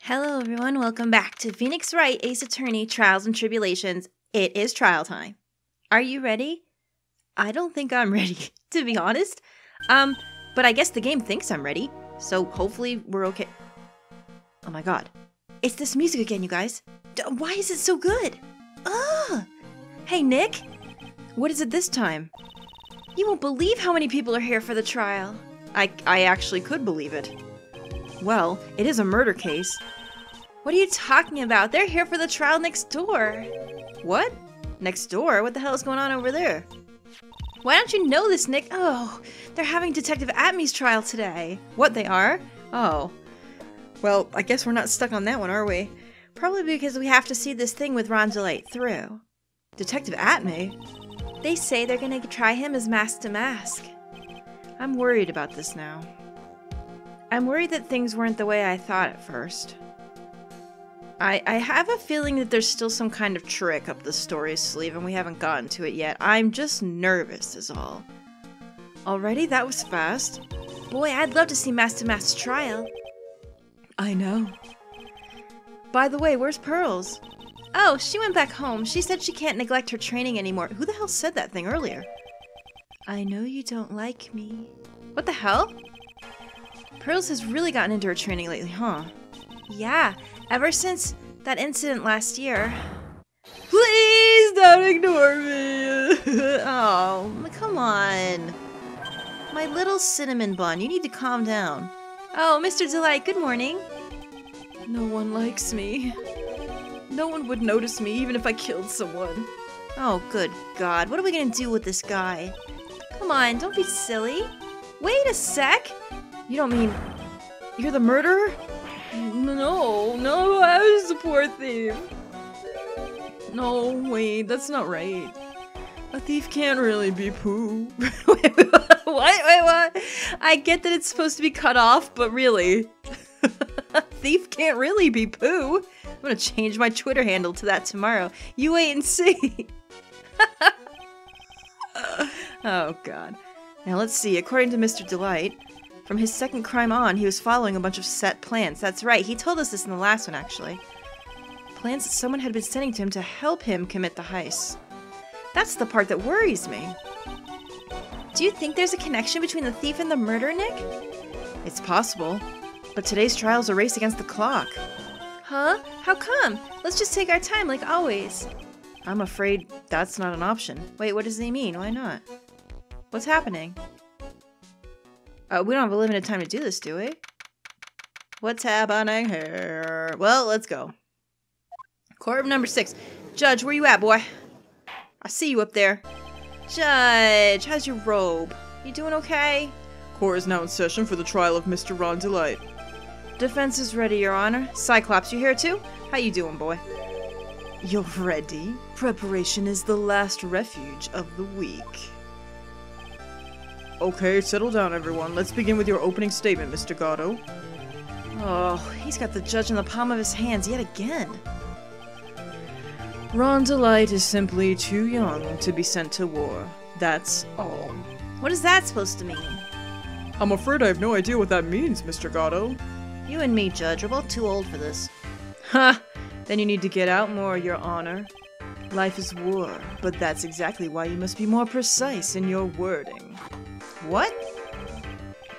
Hello everyone, welcome back to Phoenix Wright, Ace Attorney, Trials and Tribulations. It is trial time. Are you ready? I don't think I'm ready, to be honest. But I guess the game thinks I'm ready, so hopefully we're okay. Oh my god. It's this music again, you guys. Why is it so good? Ugh! Hey, Nick! What is it this time? You won't believe how many people are here for the trial. I actually could believe it. Well, it is a murder case. What are you talking about? They're here for the trial next door. What? Next door? What the hell is going on over there? Why don't you know this, Nick? Oh, they're having Detective Atmey's trial today. What, they are? Oh. Well, I guess we're not stuck on that one, are we? Probably because we have to see this thing with Ron DeLite through. Detective Atmey? They say they're gonna try him as mask to mask. I'm worried about this now. I'm worried that things weren't the way I thought at first. I have a feeling that there's still some kind of trick up the story's sleeve and we haven't gotten to it yet. I'm just nervous is all. Already? That was fast. Boy, I'd love to see mask to mask trial. I know. By the way, where's Pearls? Oh, she went back home. She said she can't neglect her training anymore. Who the hell said that thing earlier? I know you don't like me. What the hell? Pearls has really gotten into her training lately, huh? Yeah, ever since that incident last year. Please don't ignore me! Oh, come on. My little cinnamon bun, you need to calm down. Oh, Mr. DeLite, good morning. No one likes me. No one would notice me even if I killed someone. Oh, good God, what are we gonna do with this guy? Come on, don't be silly. Wait a sec! You don't mean you're the murderer? No, I was the poor thief. No, wait, that's not right. A thief can't really be poo. What? I get that it's supposed to be cut off, but really? A thief can't really be poo. I'm gonna change my Twitter handle to that tomorrow. You wait and see. Oh, God. Now let's see, according to Mr. DeLite, from his second crime on, he was following a bunch of set plans. That's right, he told us this in the last one, actually. Plans that someone had been sending to him to help him commit the heist. That's the part that worries me. Do you think there's a connection between the thief and the murder, Nick? It's possible, but today's trial's a race against the clock. Huh? How come? Let's just take our time like always. I'm afraid that's not an option. Wait, what does he mean? Why not? What's happening? We don't have a limited time to do this, do we? What's happening here? Well, let's go. Courtroom number 6. Judge, where you at, boy? I see you up there. Judge, how's your robe? You doing okay? Court is now in session for the trial of Mr. Ron DeLite. Defense is ready, Your Honor. Cyclops, you here too? How you doing, boy? You're ready? Preparation is the last refuge of the weak. Okay, settle down, everyone. Let's begin with your opening statement, Mr. Gatto. Oh, he's got the judge in the palm of his hands yet again. Ron DeLite is simply too young to be sent to war. That's all. What is that supposed to mean? I'm afraid I have no idea what that means, Mr. Gatto. You and me, Judge, are both too old for this. Ha! Then you need to get out more, Your Honor. Life is war, but that's exactly why you must be more precise in your wording. What?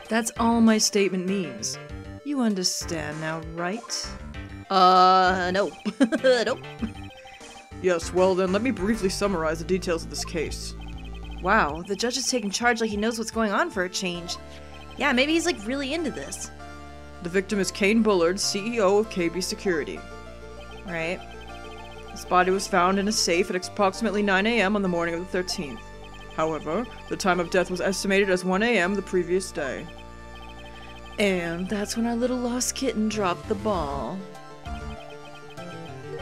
That's all my statement means. You understand now, right? No. Nope. Yes, well then, let me briefly summarize the details of this case. Wow, the judge is taking charge like he knows what's going on for a change. Yeah, maybe he's like really into this. The victim is Kane Bullard, CEO of KB Security. Right. His body was found in a safe at approximately 9 a.m. on the morning of the 13th. However, the time of death was estimated as 1 a.m. the previous day. And that's when our little lost kitten dropped the ball.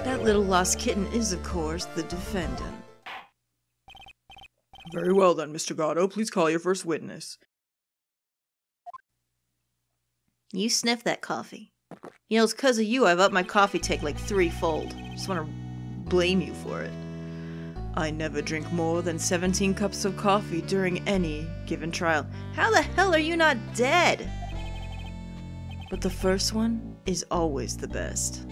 That little lost kitten is, of course, the defendant. Very well then, Mr. Gatto. Please call your first witness. You sniff that coffee. You know, it's because of you I've upped my coffee take like 3-fold. Just want to blame you for it. I never drink more than 17 cups of coffee during any given trial. How the hell are you not dead? But the first one is always the best.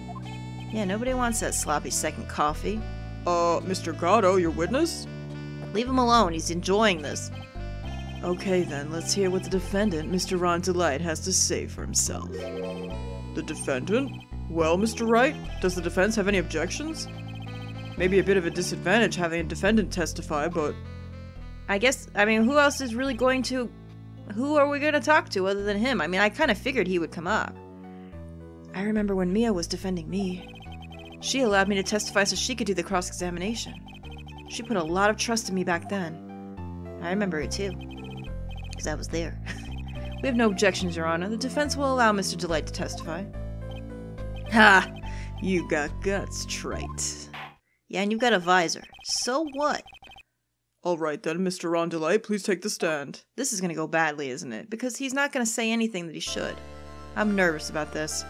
Yeah, nobody wants that sloppy second coffee. Mr. Gatto, your witness? Leave him alone, he's enjoying this. Okay then, let's hear what the defendant, Mr. Ron DeLite, has to say for himself. The defendant? Well, Mr. Wright, does the defense have any objections? Maybe a bit of a disadvantage having a defendant testify, but... I mean, who else is really going to... Who are we going to talk to other than him? I mean, I kind of figured he would come up. I remember when Mia was defending me. She allowed me to testify so she could do the cross-examination. She put a lot of trust in me back then. I remember it too, because I was there. We have no objections, Your Honor. The defense will allow Mr. DeLite to testify. Ha! You got guts, trite. Yeah, and you've got a visor. So what? Alright then, Mr. Ron DeLite, please take the stand. This is gonna go badly, isn't it? Because he's not gonna say anything that he should. I'm nervous about this.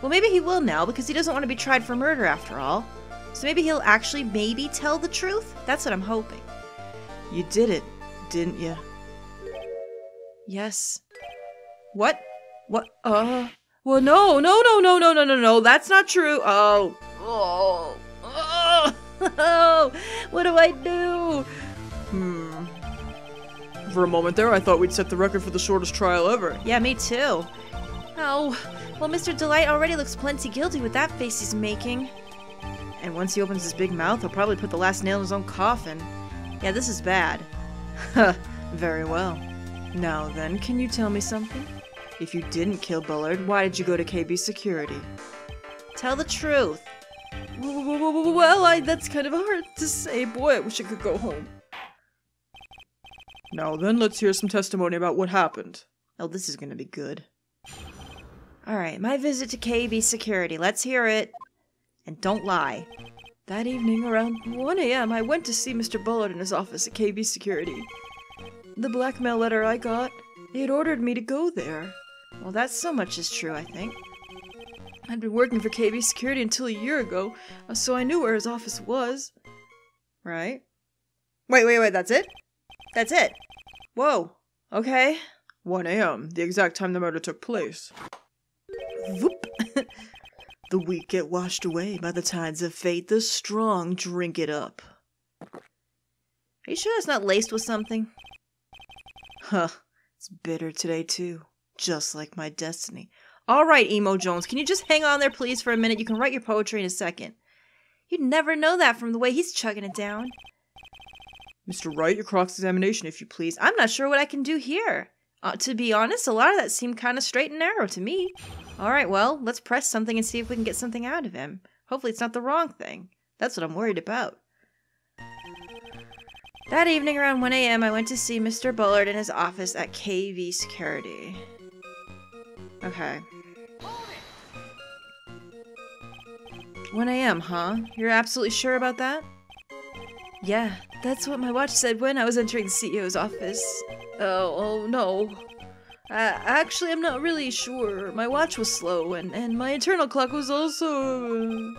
Well, maybe he will now, because he doesn't want to be tried for murder after all. So maybe he'll actually maybe tell the truth? That's what I'm hoping. You did it, didn't you? Yes. What? What? Well, no, that's not true. Oh, what do I do? For a moment there, I thought we'd set the record for the shortest trial ever. Yeah, me too. Oh, well, Mr. DeLite already looks plenty guilty with that face he's making. And once he opens his big mouth, he'll probably put the last nail in his own coffin. Yeah, this is bad. Very well. Now then, can you tell me something? If you didn't kill Bullard, why did you go to KB Security? Tell the truth. Well, that's kind of hard to say. Boy, I wish I could go home. Now then, let's hear some testimony about what happened. Oh, this is gonna be good. Alright, my visit to KB Security. Let's hear it. And don't lie. That evening, around 1 a.m., I went to see Mr. Bullard in his office at KB Security. The blackmail letter I got, he had ordered me to go there. Well, that's so much is true, I think. I'd been working for KB Security until a year ago, so I knew where his office was. Right? Wait, that's it? That's it? Whoa. Okay. 1 a.m., the exact time the murder took place. Whoop! The weak get washed away by the tides of fate, the strong drink it up. Are you sure that's not laced with something? Huh. It's bitter today, too. Just like my destiny. Alright, Emo Jones, can you just hang on there, please, for a minute? You can write your poetry in a second. You'd never know that from the way he's chugging it down. Mr. Wright, your cross-examination, if you please. I'm not sure what I can do here. To be honest, a lot of that seemed kind of straight and narrow to me. Alright, well, let's press something and see if we can get something out of him. Hopefully it's not the wrong thing. That's what I'm worried about. That evening around 1 a.m., I went to see Mr. Bullard in his office at KV Security. Okay. 1 a.m., huh? You're absolutely sure about that? Yeah, that's what my watch said when I was entering the CEO's office. Oh no. Actually, I'm not really sure. My watch was slow, and my internal clock was also...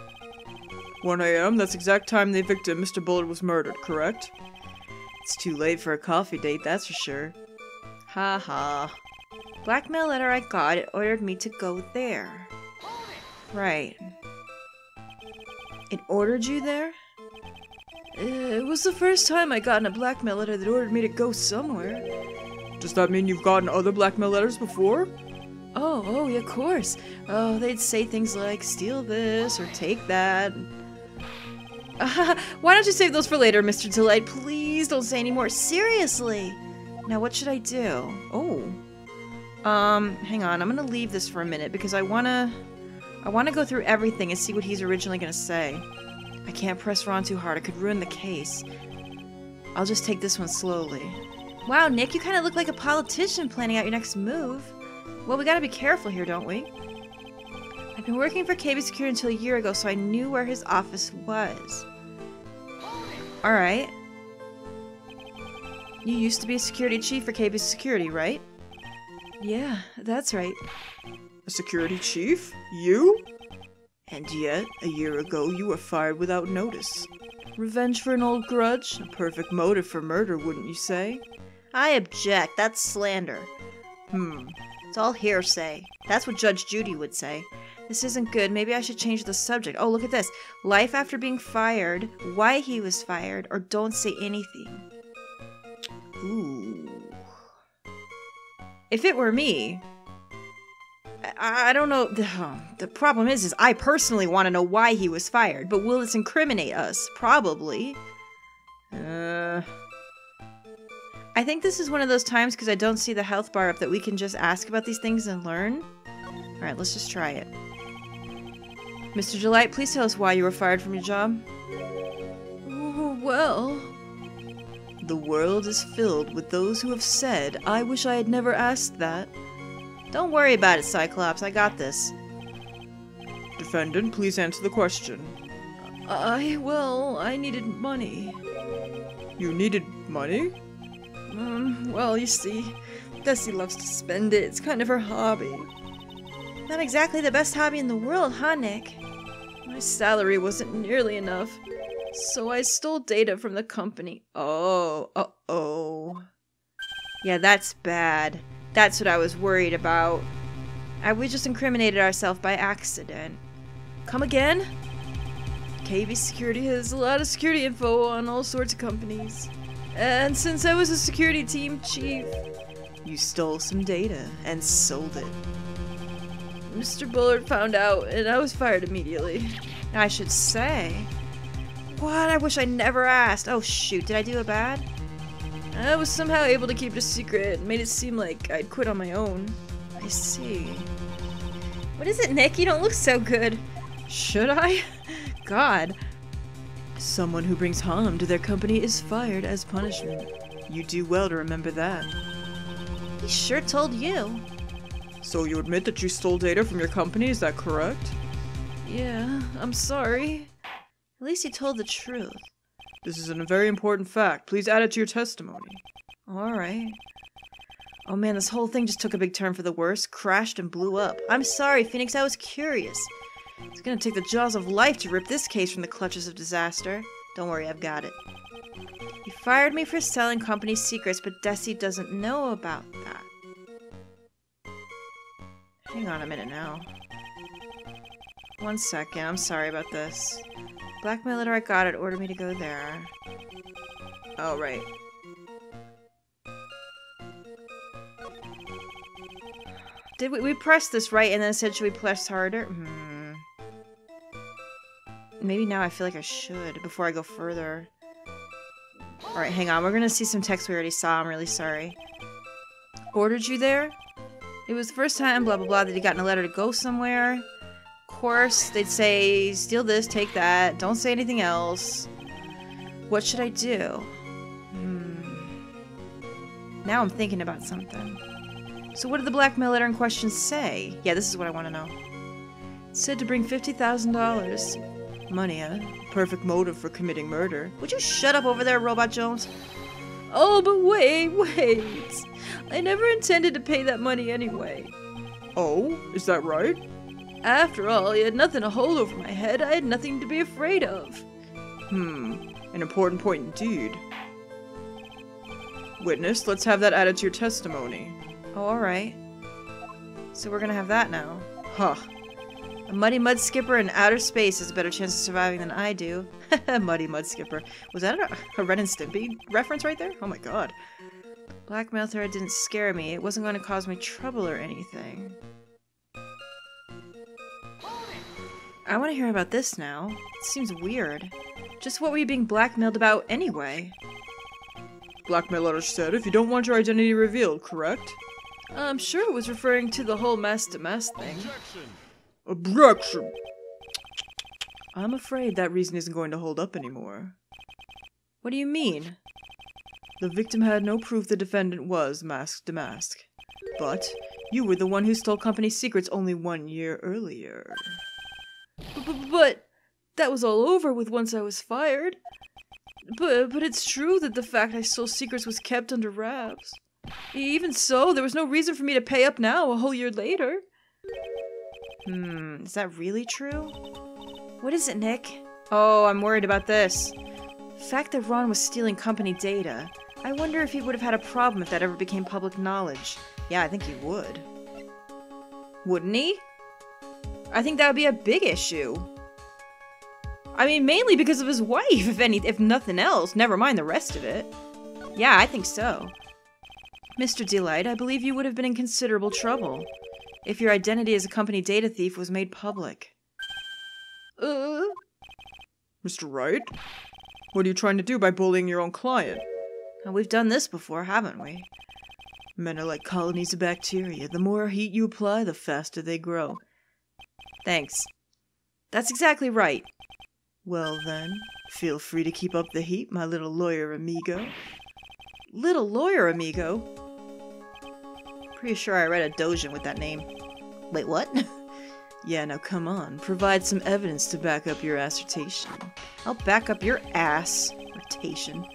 1 a.m., that's the exact time the victim, Mr. Bullard, was murdered, correct? It's too late for a coffee date, that's for sure. Ha ha. Blackmail letter I got, it ordered me to go there. Right. It ordered you there? It was the first time I gotten a blackmail letter that ordered me to go somewhere. Does that mean you've gotten other blackmail letters before? Oh, yeah, of course. Oh, they'd say things like, steal this, or take that. Why don't you save those for later, Mr. DeLite? Please don't say any more. Seriously! Now, what should I do? Oh. Hang on. I'm gonna leave this for a minute, because I wanna go through everything and see what he's originally gonna say. I can't press Ron too hard. It could ruin the case. I'll just take this one slowly. Wow, Nick, you kind of look like a politician planning out your next move. Well, we gotta be careful here, don't we? I've been working for KB Security until a year ago, so I knew where his office was. Alright. You used to be a security chief for KB Security, right? Yeah, that's right. A security chief? You? And yet, a year ago, you were fired without notice. Revenge for an old grudge? A perfect motive for murder, wouldn't you say? I object. That's slander. It's all hearsay. That's what Judge Judy would say. This isn't good. Maybe I should change the subject. Oh, look at this. Life after being fired, why he was fired, or don't say anything. Ooh. If it were me, I don't know. The problem is I personally want to know why he was fired, but will this incriminate us? Probably. I think this is one of those times, because I don't see the health bar up, that we can just ask about these things and learn. Alright, let's just try it. Mr. DeLite, please tell us why you were fired from your job. Well... The world is filled with those who have said, I wish I had never asked that. Don't worry about it, Cyclops. I got this. Defendant, please answer the question. I needed money. You needed money? Well, you see, Desi loves to spend it. It's kind of her hobby. Not exactly the best hobby in the world, huh, Nick? My salary wasn't nearly enough, so I stole data from the company. Oh, uh-oh. Yeah, that's bad. That's what I was worried about. We just incriminated ourselves by accident. Come again? KB Security has a lot of security info on all sorts of companies. And since I was a security team chief, you stole some data and sold it. Mr. Bullard found out, and I was fired immediately. I should say. What? I wish I never asked. Oh shoot, did I do it bad? I was somehow able to keep it a secret and made it seem like I'd quit on my own. I see. What is it, Nick? You don't look so good. Should I? God. Someone who brings harm to their company is fired as punishment. You do well to remember that. He sure told you. So you admit that you stole data from your company, is that correct? Yeah, I'm sorry. At least he told the truth. This is a very important fact. Please add it to your testimony. Alright. Oh man, this whole thing just took a big turn for the worse. Crashed and blew up. I'm sorry, Phoenix, I was curious. It's gonna take the jaws of life to rip this case from the clutches of disaster. Don't worry, I've got it. You fired me for selling company secrets, but Desi doesn't know about that. Hang on a minute now. 1 second, I'm sorry about this. Blackmail letter, I got it. Ordered me to go there. Oh, right. Did we pressed this right and then said should we press harder? Maybe now I feel like I should before I go further. Alright, hang on. We're gonna see some text we already saw. I'm really sorry. Ordered you there? It was the first time, blah blah blah, that he gotten a letter to go somewhere. Of course, they'd say, steal this, take that, don't say anything else. What should I do? Now I'm thinking about something. So what did the blackmail letter in question say? Yeah, this is what I want to know. It said to bring $50,000. Money, perfect motive for committing murder. Would you shut up over there, Robot Jones? Oh, but wait. I never intended to pay that money anyway. Oh, is that right? After all, he had nothing to hold over my head. I had nothing to be afraid of. An important point indeed. Witness, let's have that added to your testimony. Oh, alright. So we're gonna have that now. Huh. A muddy mud skipper in outer space has a better chance of surviving than I do. Muddy mud skipper. Was that a Ren and Stimpy reference right there? Oh my god. Blackmail thread didn't scare me. It wasn't going to cause me trouble or anything. I want to hear about this now. It seems weird. Just what were you being blackmailed about anyway? Blackmail letter said if you don't want your identity revealed, correct? I'm sure it was referring to the whole mask-to-mask thing. Objection! I'm afraid that reason isn't going to hold up anymore. What do you mean? The victim had no proof the defendant was mask-to-mask. But you were the one who stole company secrets only 1 year earlier. But that was all over with once I was fired. But it's true that the fact I stole secrets was kept under wraps. Even so, there was no reason for me to pay up now, a whole year later. Is that really true? What is it, Nick? Oh, I'm worried about this. The fact that Ron was stealing company data. I wonder if he would have had a problem if that ever became public knowledge. Yeah, I think he would. Wouldn't he? I think that would be a big issue. I mean, mainly because of his wife, if nothing else. Never mind the rest of it. Yeah, I think so. Mr. DeLite, I believe you would have been in considerable trouble if your identity as a company data thief was made public. Mr. Wright? What are you trying to do by bullying your own client? Well, we've done this before, haven't we? Men are like colonies of bacteria. The more heat you apply, the faster they grow. Thanks. That's exactly right. Well then, feel free to keep up the heat, my little lawyer amigo. Little lawyer amigo? Pretty sure I read a dojin with that name. Wait, what? Yeah, now come on. Provide some evidence to back up your assertion. I'll back up your ass-ertation.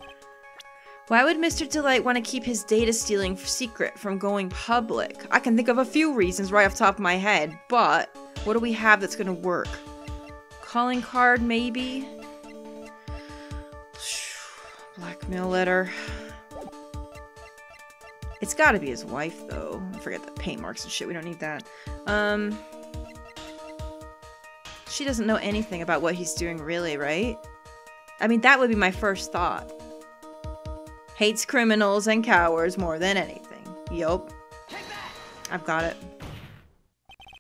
Why would Mr. DeLite want to keep his data stealing secret from going public? I can think of a few reasons right off the top of my head, but what do we have that's gonna work? Calling card, maybe? Blackmail letter. It's gotta be his wife, though. Forget the paint marks and shit, we don't need that. She doesn't know anything about what he's doing, really, right? I mean, that would be my first thought. Hates criminals and cowards more than anything. Yup. I've got it.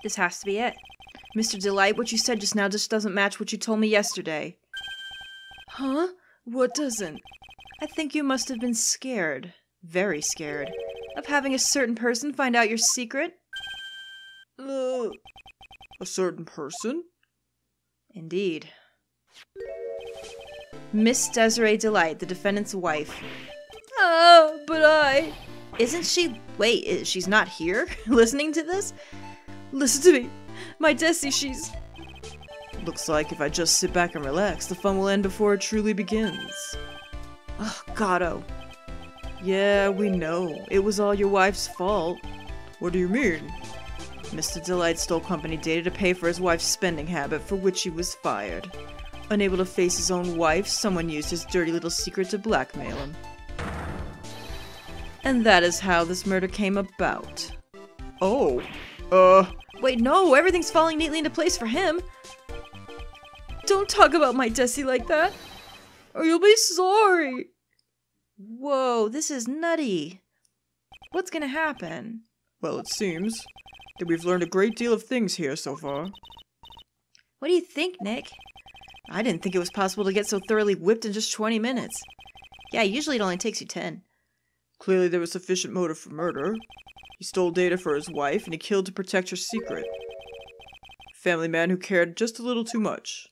This has to be it. Mr. DeLite, what you said just now just doesn't match what you told me yesterday. Huh? What doesn't? I think you must have been scared. Very scared. Of having a certain person find out your secret? A certain person? Indeed. Miss Desiree DeLite, the defendant's wife. Oh, but I... Isn't she... Wait, she's not here? Listening to this? Listen to me. My Desi, she's... Looks like if I just sit back and relax, the fun will end before it truly begins. Oh, Gato. Yeah, we know. It was all your wife's fault. What do you mean? Mr. DeLite stole company data to pay for his wife's spending habit, for which he was fired. Unable to face his own wife, someone used his dirty little secret to blackmail him. And that is how this murder came about. Oh, Wait, no, everything's falling neatly into place for him. Don't talk about my Desi like that, or you'll be sorry. Whoa, this is nutty. What's gonna happen? Well, it seems that we've learned a great deal of things here so far. What do you think, Nick? I didn't think it was possible to get so thoroughly whipped in just 20 minutes. Yeah, usually it only takes you 10. Clearly there was sufficient motive for murder. He stole data for his wife, and he killed to protect her secret. Family man who cared just a little too much.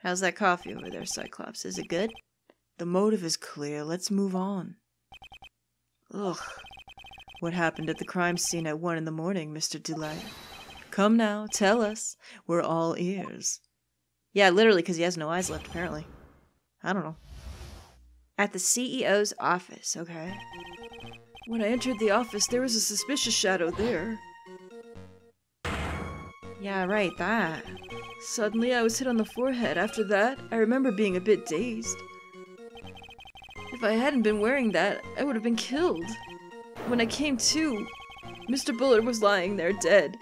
How's that coffee over there, Cyclops? Is it good? The motive is clear. Let's move on. Ugh. What happened at the crime scene at 1 in the morning, Mr. DeLite? Come now, tell us. We're all ears. Yeah, literally, because he has no eyes left, apparently. I don't know. At the CEO's office, okay. When I entered the office, there was a suspicious shadow there. Yeah, right, that. Suddenly, I was hit on the forehead. After that, I remember being a bit dazed. If I hadn't been wearing that, I would have been killed. When I came to, Mr. Bullard was lying there dead.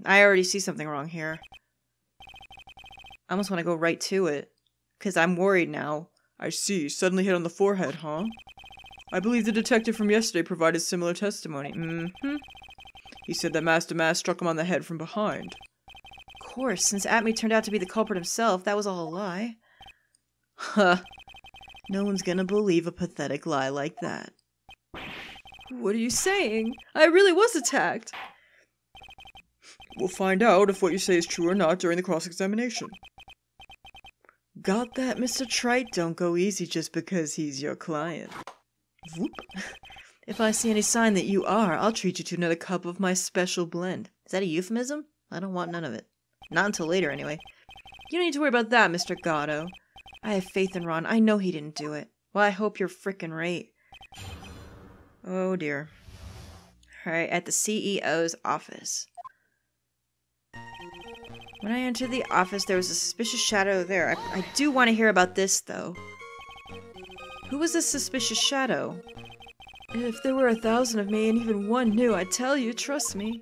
I already see something wrong here. I almost want to go right to it, because I'm worried now. I see. Suddenly hit on the forehead, huh? I believe the detective from yesterday provided similar testimony. He said that Master Mass struck him on the head from behind. Of course, since Atmey turned out to be the culprit himself, that was all a lie. Huh. No one's gonna believe a pathetic lie like that. What are you saying? I really was attacked. We'll find out if what you say is true or not during the cross-examination. Got that, Mr. Trite? Don't go easy just because he's your client. Whoop. If I see any sign that you are, I'll treat you to another cup of my special blend. Is that a euphemism? I don't want none of it. Not until later, anyway. You don't need to worry about that, Mr. Gatto. I have faith in Ron. I know he didn't do it. Well, I hope you're frickin' right. Oh, dear. Alright, at the CEO's office. When I entered the office, there was a suspicious shadow there. I do want to hear about this, though. Who was this suspicious shadow? If there were 1,000 of me and even one knew, I'd tell you, trust me.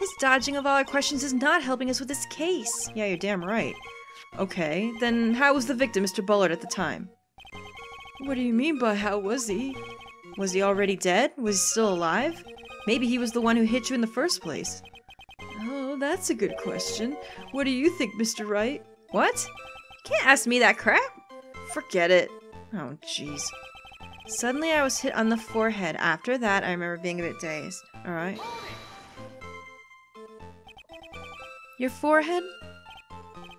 His dodging of all our questions is not helping us with this case. Yeah, you're damn right. Okay, then how was the victim, Mr. Bullard, at the time? What do you mean by how was he? Was he already dead? Was he still alive? Maybe he was the one who hit you in the first place. Oh, that's a good question. What do you think, Mr. Wright? What? You can't ask me that crap. Forget it. Oh, jeez. Suddenly I was hit on the forehead. After that, I remember being a bit dazed. Alright. Your forehead?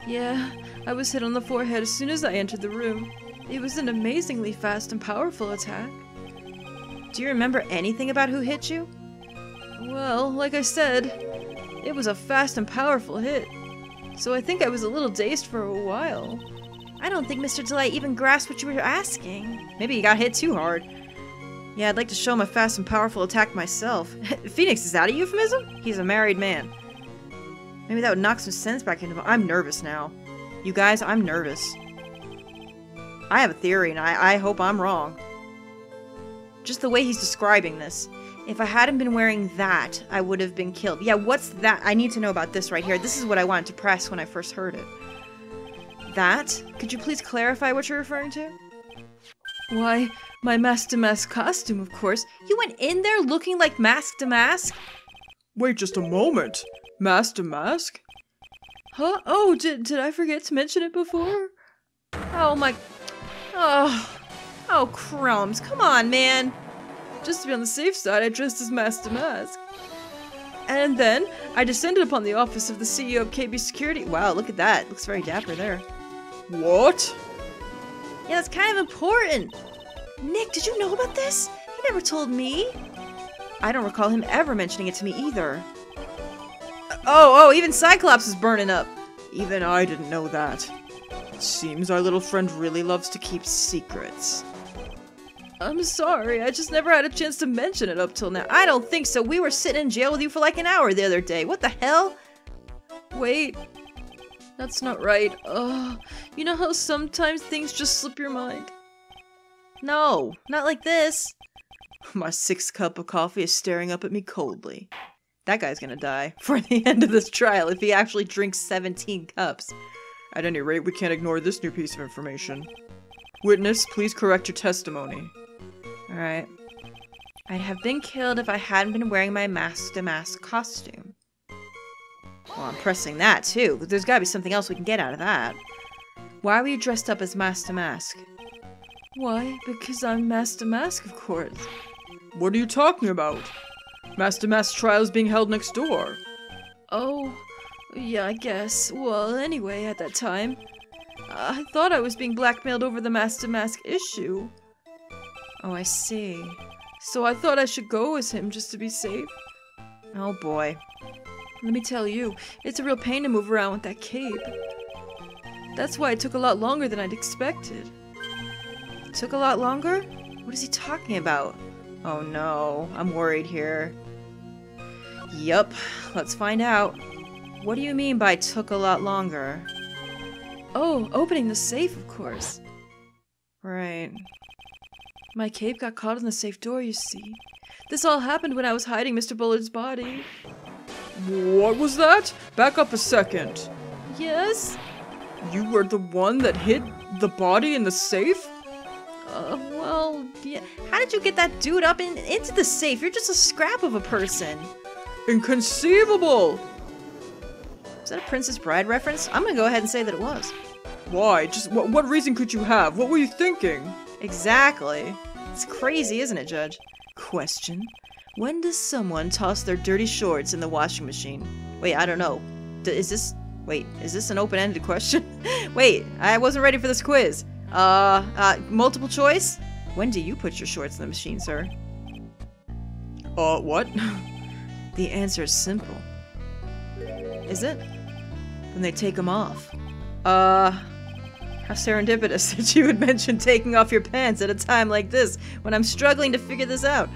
Yeah, I was hit on the forehead as soon as I entered the room. It was an amazingly fast and powerful attack. Do you remember anything about who hit you? Well, like I said, it was a fast and powerful hit. So I think I was a little dazed for a while. I don't think Mr. DeLite even grasped what you were asking. Maybe he got hit too hard. Yeah, I'd like to show him a fast and powerful attack myself. Phoenix, is that a euphemism? He's a married man. Maybe that would knock some sense back into him. I'm nervous now. You guys, I'm nervous. I have a theory, and I hope I'm wrong. Just the way he's describing this. If I hadn't been wearing that, I would have been killed. Yeah, what's that? I need to know about this right here. This is what I wanted to press when I first heard it. That? Could you please clarify what you're referring to? Why, my mask to mask costume, of course. You went in there looking like mask to mask? Wait just a moment. Mask to mask? Huh? Oh, did I forget to mention it before? Oh my... Oh, crumbs. Come on, man. Just to be on the safe side, I dressed as mask to mask. And then, I descended upon the office of the CEO of KB Security. Wow, look at that. Looks very dapper there. What? Yeah, that's kind of important. Nick, did you know about this? He never told me. I don't recall him ever mentioning it to me either. Oh, even Cyclops is burning up. Even I didn't know that. It seems our little friend really loves to keep secrets. I'm sorry, I just never had a chance to mention it up till now. I don't think so. We were sitting in jail with you for like an hour the other day. What the hell? Wait. That's not right. You know how sometimes things just slip your mind? No, not like this. My 6th cup of coffee is staring up at me coldly. That guy's gonna die before the end of this trial if he actually drinks 17 cups. At any rate, we can't ignore this new piece of information. Witness, please correct your testimony. Alright. I'd have been killed if I hadn't been wearing my mask-to-mask costume. Well, I'm pressing that, too. There's gotta be something else we can get out of that. Why were you dressed up as mask-to-mask? Why? Because I'm mask-to-mask, of course. What are you talking about? Mask-to-mask trials being held next door. Oh, yeah, I guess. Well, anyway, at that time, I thought I was being blackmailed over the mask-to-mask issue. Oh, I see. So I thought I should go as him just to be safe. Oh boy. Let me tell you, it's a real pain to move around with that cape. That's why it took a lot longer than I'd expected. Took a lot longer? What is he talking about? Oh no, I'm worried here. Yup, let's find out. What do you mean by took a lot longer? Oh, opening the safe, of course. Right. My cape got caught in the safe door, you see. This all happened when I was hiding Mr. Bullard's body. What was that? Back up a second. Yes? You were the one that hid the body in the safe? Well, yeah. How did you get that dude up into the safe? You're just a scrap of a person. Inconceivable! Is that a Princess Bride reference? I'm gonna go ahead and say that it was. Why? Just what reason could you have? What were you thinking? Exactly. It's crazy, isn't it, Judge? Question. When does someone toss their dirty shorts in the washing machine? Wait, I don't know. Is this an open-ended question? Wait, I wasn't ready for this quiz. Multiple choice? When do you put your shorts in the machine, sir? What? The answer is simple. Is it? When they take them off. How serendipitous that you would mention taking off your pants at a time like this, when I'm struggling to figure this out.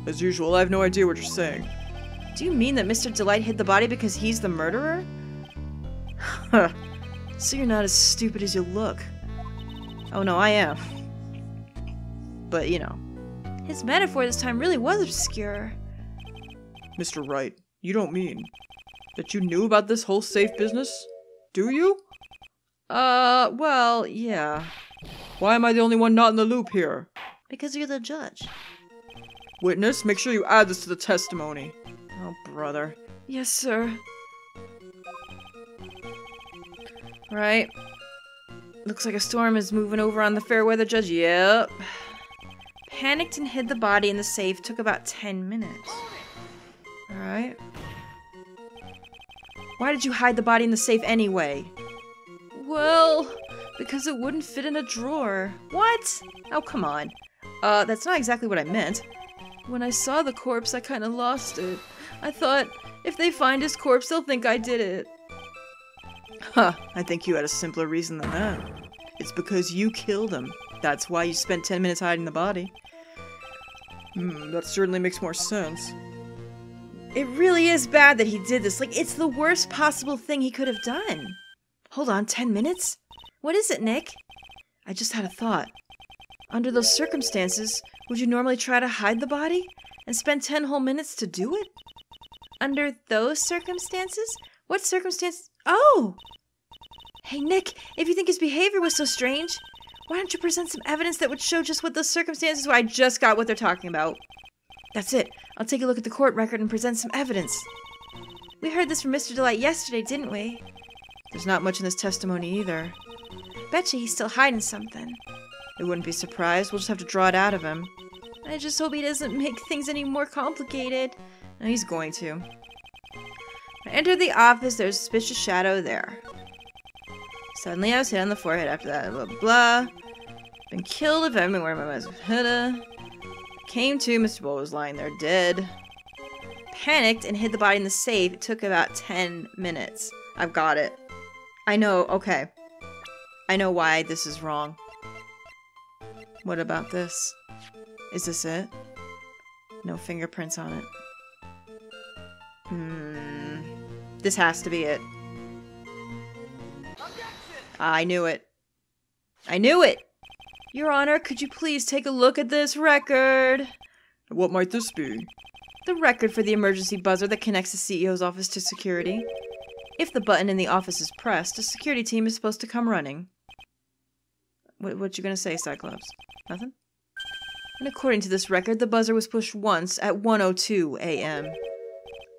As usual, I have no idea what you're saying. Do you mean that Mr. DeLite hid the body because he's the murderer? Huh. So you're not as stupid as you look. Oh no, I am. But, you know. His metaphor this time really was obscure. Mr. Wright, you don't mean that you knew about this whole safe business? Do you? Well, yeah. Why am I the only one not in the loop here? Because you're the judge. Witness, make sure you add this to the testimony. Oh, brother. Yes, sir. Right. Looks like a storm is moving over on the fair weather judge. Yep. Panicked and hid the body in the safe. Took about 10 minutes. Alright. Why did you hide the body in the safe anyway? Well, because it wouldn't fit in a drawer. What? Oh, come on. That's not exactly what I meant. When I saw the corpse, I kind of lost it. I thought, if they find his corpse, they'll think I did it. Huh, I think you had a simpler reason than that. It's because you killed him. That's why you spent 10 minutes hiding the body. That certainly makes more sense. It really is bad that he did this. Like, it's the worst possible thing he could have done. Hold on, 10 minutes? What is it, Nick? I just had a thought. Under those circumstances, would you normally try to hide the body and spend 10 whole minutes to do it? Under those circumstances? What circumstances? Oh! Hey, Nick, if you think his behavior was so strange, why don't you present some evidence that would show just what those circumstances were? I just got what they're talking about. That's it. I'll take a look at the court record and present some evidence. We heard this from Mr. DeLite yesterday, didn't we? There's not much in this testimony either. Betcha he's still hiding something. I wouldn't be surprised. We'll just have to draw it out of him. I just hope he doesn't make things any more complicated. No, he's going to. I entered the office. There's a suspicious shadow there. Suddenly I was hit on the forehead after that. Blah, blah, blah. Been killed if I've been wearing my mask. Came to, Mr. Bull was lying there dead. Panicked and hid the body in the safe. It took about 10 minutes. I've got it. I know, okay. I know why this is wrong. What about this? Is this it? No fingerprints on it. This has to be it. I knew it. I knew it! Your Honor, could you please take a look at this record? What might this be? The record for the emergency buzzer that connects the CEO's office to security. If the button in the office is pressed, a security team is supposed to come running. What you gonna say, Cyclops? Nothing? And according to this record, the buzzer was pushed once at 1:02 a.m.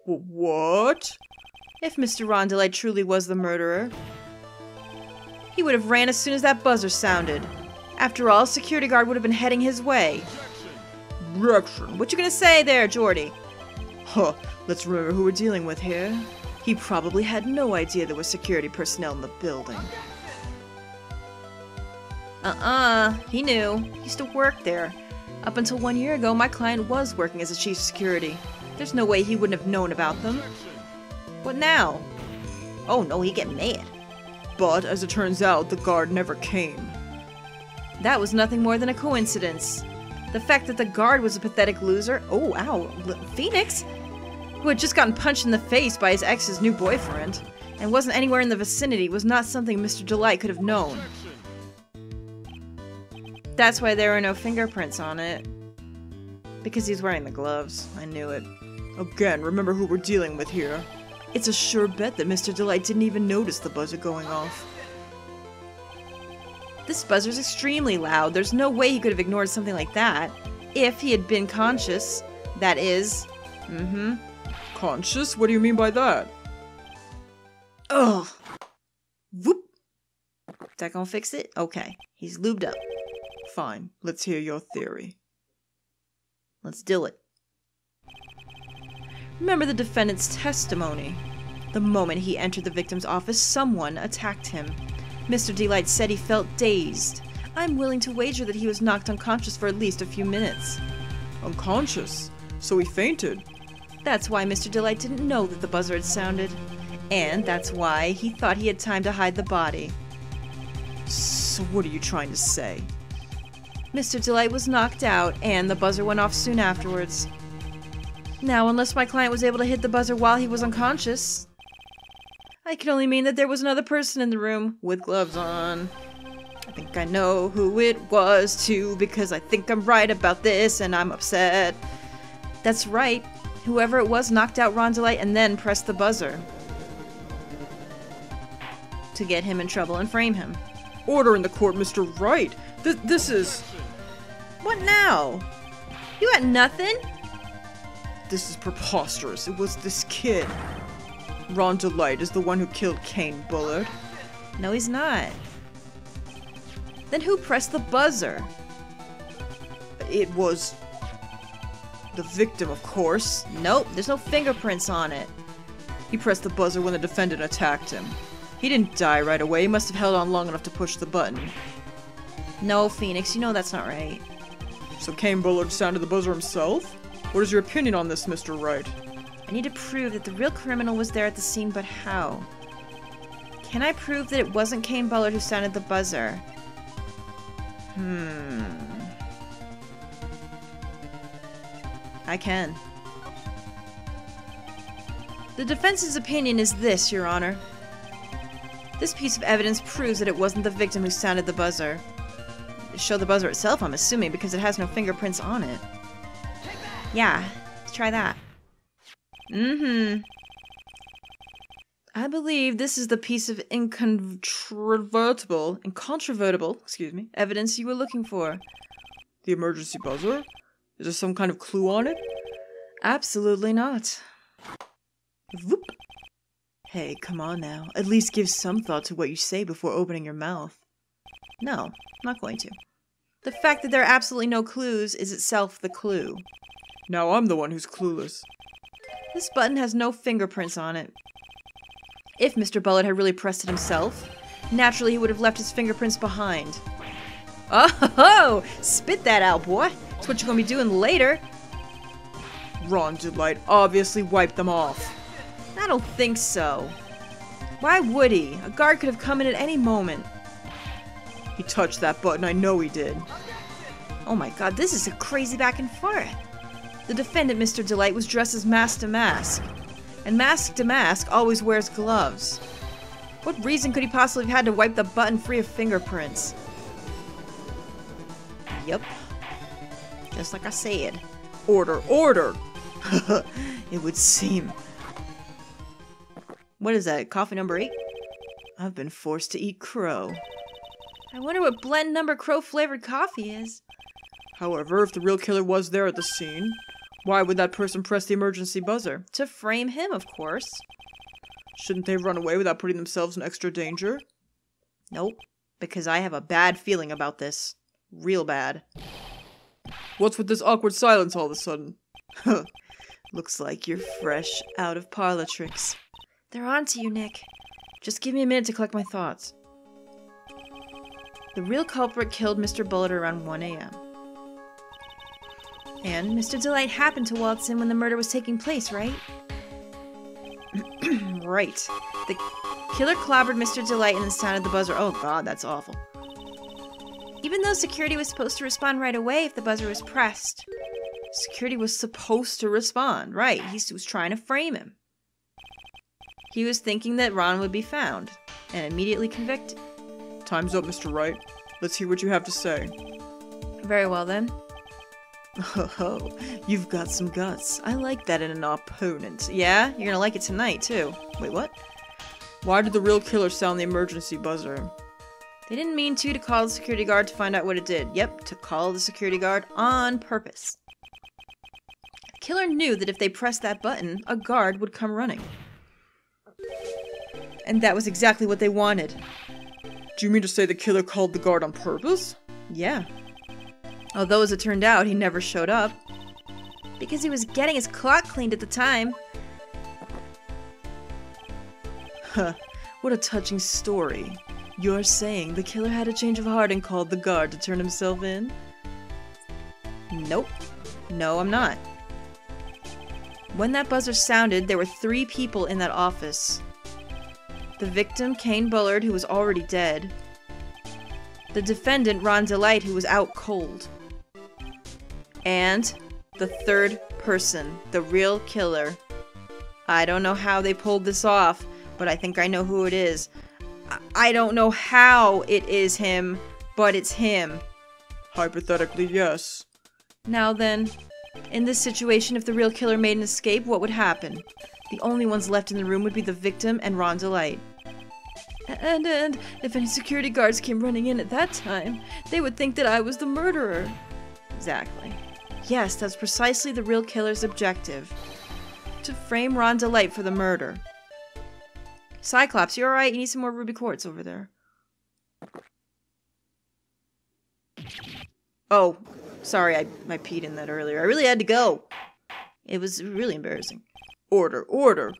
What? If Mr. Ron DeLite truly was the murderer, he would have ran as soon as that buzzer sounded. After all, a security guard would have been heading his way. Objection. What you gonna say there, Jordy? Huh, let's remember who we're dealing with here. He probably had no idea there was security personnel in the building. He knew. He used to work there. Up until 1 year ago, my client was working as a chief of security. There's no way he wouldn't have known about them. What now? Oh no, he'd get mad. But, as it turns out, the guard never came. That was nothing more than a coincidence. The fact that the guard was a pathetic loser— oh, ow, Phoenix, who had just gotten punched in the face by his ex's new boyfriend, and wasn't anywhere in the vicinity, was not something Mr. DeLite could have known. That's why there were no fingerprints on it. Because he's wearing the gloves. I knew it. Again, remember who we're dealing with here. It's a sure bet that Mr. DeLite didn't even notice the buzzer going off. This buzzer's extremely loud. There's no way he could have ignored something like that. If he had been conscious, that is. Conscious? What do you mean by that? Ugh. Whoop. Is that gonna fix it? Okay. He's lubed up. Fine. Let's hear your theory. Let's do it. Remember the defendant's testimony. The moment he entered the victim's office, someone attacked him. Mr. DeLite said he felt dazed. I'm willing to wager that he was knocked unconscious for at least a few minutes. Unconscious? So he fainted? That's why Mr. DeLite didn't know that the buzzer had sounded. And that's why he thought he had time to hide the body. So what are you trying to say? Mr. DeLite was knocked out, and the buzzer went off soon afterwards. Now, unless my client was able to hit the buzzer while he was unconscious, I can only mean that there was another person in the room with gloves on. I think I know who it was too, because I think I'm right about this and I'm upset. That's right. Whoever it was knocked out Ron DeLite and then pressed the buzzer. To get him in trouble and frame him. Order in the court, Mr. Wright. This is... What now? You got nothing? This is preposterous. It was this kid. Ron DeLite is the one who killed Kane Bullard. No, he's not. Then who pressed the buzzer? It was... the victim, of course. Nope, there's no fingerprints on it. He pressed the buzzer when the defendant attacked him. He didn't die right away. He must have held on long enough to push the button. No, Phoenix, you know that's not right. So Kane Bullard sounded the buzzer himself? What is your opinion on this, Mr. Wright? I need to prove that the real criminal was there at the scene, but how? Can I prove that it wasn't Kane Bullard who sounded the buzzer? I can. The defense's opinion is this, Your Honor. This piece of evidence proves that it wasn't the victim who sounded the buzzer. Show the buzzer itself, I'm assuming, because it has no fingerprints on it. Yeah, let's try that. I believe this is the piece of incontrovertible, evidence you were looking for. The emergency buzzer? Is there some kind of clue on it? Absolutely not. Whoop. Hey, come on now. At least give some thought to what you say before opening your mouth. No, I'm not going to. The fact that there are absolutely no clues is itself the clue. Now I'm the one who's clueless. This button has no fingerprints on it. If Mr. Bullard had really pressed it himself, naturally he would have left his fingerprints behind. Oh, spit that out, boy. That's what you're gonna be doing later. Ron DeLite obviously wiped them off. I don't think so. Why would he? A guard could have come in at any moment. He touched that button, I know he did. Oh my god, this is a crazy back and forth. The defendant, Mr. DeLite, was dressed as Mask to Mask. And Mask to Mask always wears gloves. What reason could he possibly have had to wipe the button free of fingerprints? Yep. Just like I said. Order, order! It would seem. What is that, coffee number 8? I've been forced to eat crow. I wonder what blend number crow-flavored coffee is. However, if the real killer was there at the scene, why would that person press the emergency buzzer? To frame him, of course. Shouldn't they run away without putting themselves in extra danger? Nope, because I have a bad feeling about this. Real bad. What's with this awkward silence all of a sudden? Looks like you're fresh out of parlor tricks. They're on to you, Nick. Just give me a minute to collect my thoughts. The real culprit killed Mr. Bullard around 1 a.m. And Mr. DeLite happened to waltz in when the murder was taking place, right? Right. The killer clobbered Mr. DeLite and then sounded the buzzer. Oh god, that's awful. Even though security was supposed to respond right away if the buzzer was pressed. Security was supposed to respond, right. He was trying to frame him. He was thinking that Ron would be found, and immediately convicted. Time's up, Mr. Wright. Let's hear what you have to say. Very well, then. Oh, you've got some guts. I like that in an opponent. Yeah? You're gonna like it tonight, too. Wait, what? Why did the real killer sound the emergency buzzer? They didn't mean to call the security guard to find out what it did. Yep, to call the security guard on purpose. The killer knew that if they pressed that button, a guard would come running. And that was exactly what they wanted. Do you mean to say the killer called the guard on purpose? Yeah. Although, as it turned out, he never showed up. Because he was getting his clock cleaned at the time. Huh. What a touching story. You're saying the killer had a change of heart and called the guard to turn himself in? Nope. No, I'm not. When that buzzer sounded, there were 3 people in that office. The victim, Kane Bullard, who was already dead. The defendant, Ron DeLite, who was out cold. And the 3rd person, the real killer. I don't know how they pulled this off, but I think I know who it is. I don't know how it is him. But it's him. Hypothetically, yes. Now then, in this situation, if the real killer made an escape, what would happen? The only ones left in the room would be the victim and Ron DeLite. And if any security guards came running in at that time, they would think that I was the murderer. Exactly. Yes, that's precisely the real killer's objective. To frame Ron DeLite for the murder. Cyclops, you alright? You need some more ruby quartz over there. Oh, sorry, I peed in that earlier. I really had to go. It was really embarrassing. Order, order.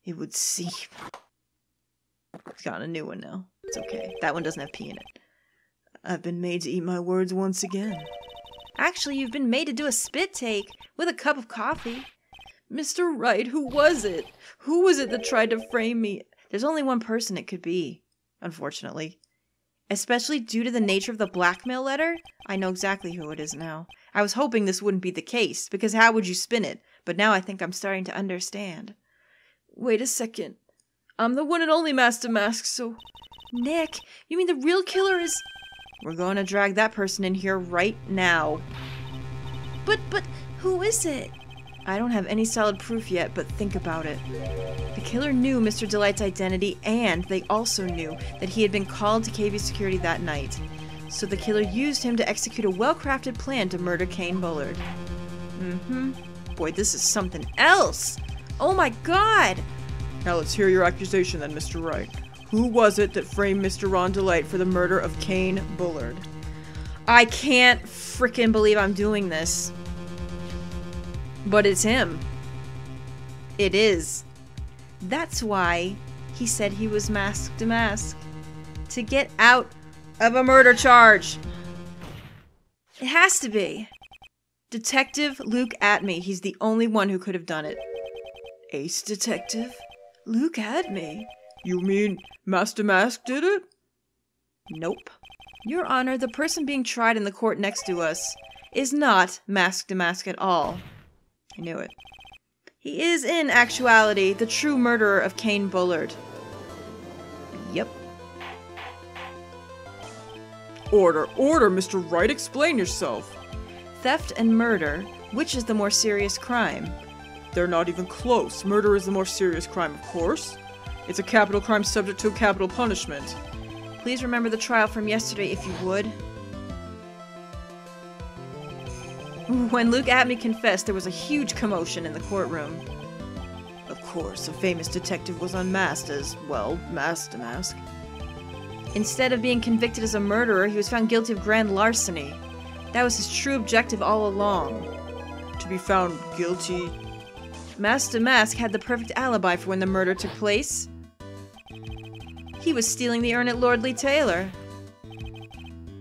It would seem. It's got a new one now. It's okay. That one doesn't have pee in it. I've been made to eat my words once again. Actually, you've been made to do a spit take with a cup of coffee. Mr. Wright, who was it? Who was it that tried to frame me? There's only one person it could be, unfortunately. Especially due to the nature of the blackmail letter, I know exactly who it is now. I was hoping this wouldn't be the case, because how would you spin it? But now I think I'm starting to understand. Wait a second. I'm the one and only Master Mask, so... Nick, you mean the real killer is... We're going to drag that person in here right now. But, who is it? I don't have any solid proof yet, but think about it. The killer knew Mr. DeLite's identity, and they also knew that he had been called to KV security that night. So the killer used him to execute a well-crafted plan to murder Kane Bullard. Boy, this is something else! Oh my god! Now let's hear your accusation then, Mr. Wright. Who was it that framed Mr. Ron DeLite for the murder of Kane Bullard? I can't frickin' believe I'm doing this. But it's him. It is. That's why he said he was masked to mask. To get out of a murder charge. It has to be. Detective Luke Atmey. He's the only one who could have done it. Ace Detective? Luke Atmey? You mean Master Mask did it? Nope. Your Honor, the person being tried in the court next to us is not masked to mask at all. I knew it. He is, in actuality, the true murderer of Kane Bullard. Yep. Order, order, Mr. Wright, explain yourself. Theft and murder, which is the more serious crime? They're not even close. Murder is the more serious crime, of course. It's a capital crime subject to a capital punishment. Please remember the trial from yesterday, if you would. When Luke Atmey confessed, there was a huge commotion in the courtroom. Of course, a famous detective was unmasked as, well, masked to mask. Instead of being convicted as a murderer, he was found guilty of grand larceny. That was his true objective all along. To be found guilty? Mask to Mask had the perfect alibi for when the murder took place. He was stealing the urn at Lordly Taylor.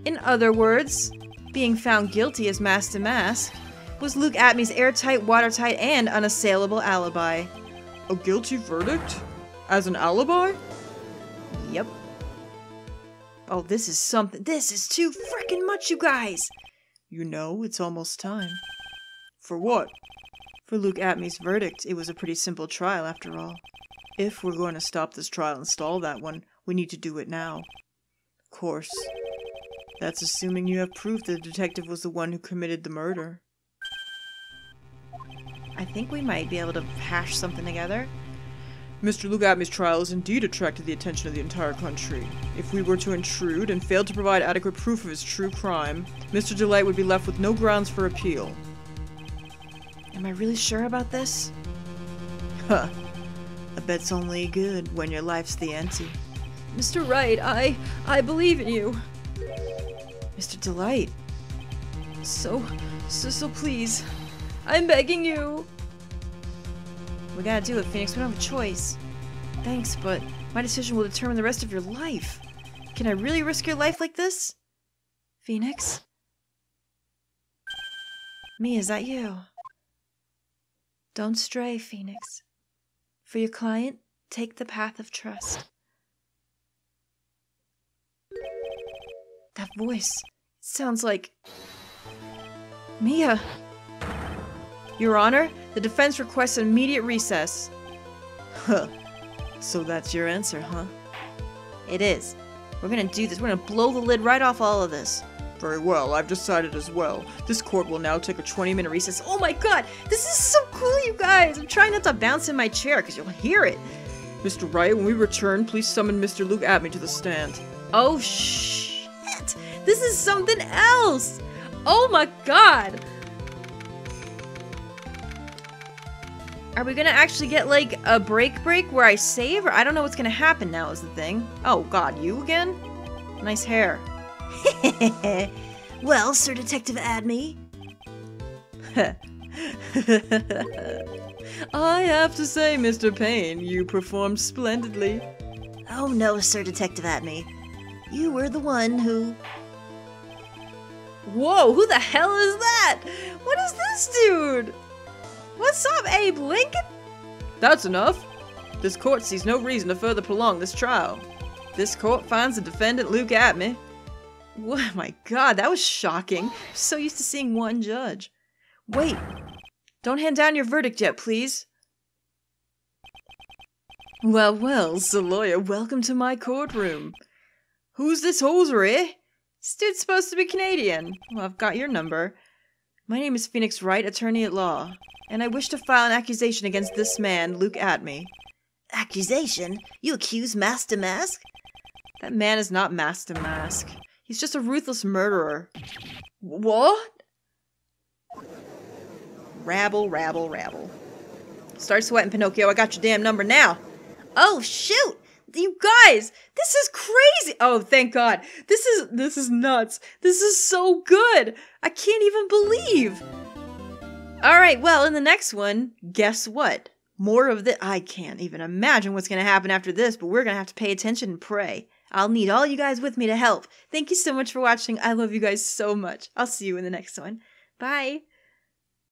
In other words, being found guilty as Mask to Mask was Luke Atmey's airtight, watertight, and unassailable alibi. A guilty verdict? As an alibi? Yep. Oh, this is something. This is too frickin' much, you guys! You know, it's almost time. For what? For Luke Atmey's verdict. It was a pretty simple trial, after all. If we're going to stop this trial and stall that one, we need to do it now. Of course. That's assuming you have proof that the detective was the one who committed the murder. I think we might be able to hash something together. Mr. Luke Atmey's trial has indeed attracted the attention of the entire country. If we were to intrude and fail to provide adequate proof of his true crime, Mr. DeLite would be left with no grounds for appeal. Am I really sure about this? Huh. A bet's only good when your life's the ante. Mr. Wright, I believe in you. Mr. DeLite. So please. I'm begging you. We gotta do it, Phoenix. We don't have a choice. Thanks, but my decision will determine the rest of your life. Can I really risk your life like this? Phoenix? Me, is that you? Don't stray, Phoenix. For your client, take the path of trust. That voice, it sounds like... Mia! Your Honor, the defense requests an immediate recess. Huh. So that's your answer, huh? It is. We're gonna do this. We're gonna blow the lid right off all of this. Very well, I've decided as well. This court will now take a 20-minute recess. Oh my god, this is so cool, you guys! I'm trying not to bounce in my chair because you'll hear it. Mr. Wright, when we return, please summon Mr. Luke Atmey to the stand. Oh shit! This is something else! Oh my god! Are we gonna actually get like a break where I save? Or I don't know what's gonna happen now is the thing. Oh god, you again? Nice hair. Well, Sir Detective Atmey. I have to say, Mr. Payne, you performed splendidly. Oh no, Sir Detective Atmey. You were the one who... Whoa, who the hell is that? What is this dude? What's up, Abe Lincoln? That's enough. This court sees no reason to further prolong this trial. This court finds the defendant Luke Atmey. Oh my god, that was shocking. I'm so used to seeing one judge. Wait, don't hand down your verdict yet, please. Well, Sir Lawyer, welcome to my courtroom. Who's this hosiery? This dude's supposed to be Canadian. Well, I've got your number. My name is Phoenix Wright, attorney at law, and I wish to file an accusation against this man, Luke Atmey. Accusation? You accuse Master Mask? That man is not Master Mask. He's just a ruthless murderer. What? Rabble, rabble, rabble. Start sweating, Pinocchio. I got your damn number now. Oh, shoot! You guys! This is crazy! Oh, thank God. This is nuts. This is so good! I can't even believe! Alright, well, in the next one, guess what? More of this. I can't even imagine what's gonna happen after this, but we're gonna have to pay attention and pray. I'll need all you guys with me to help. Thank you so much for watching. I love you guys so much. I'll see you in the next one. Bye!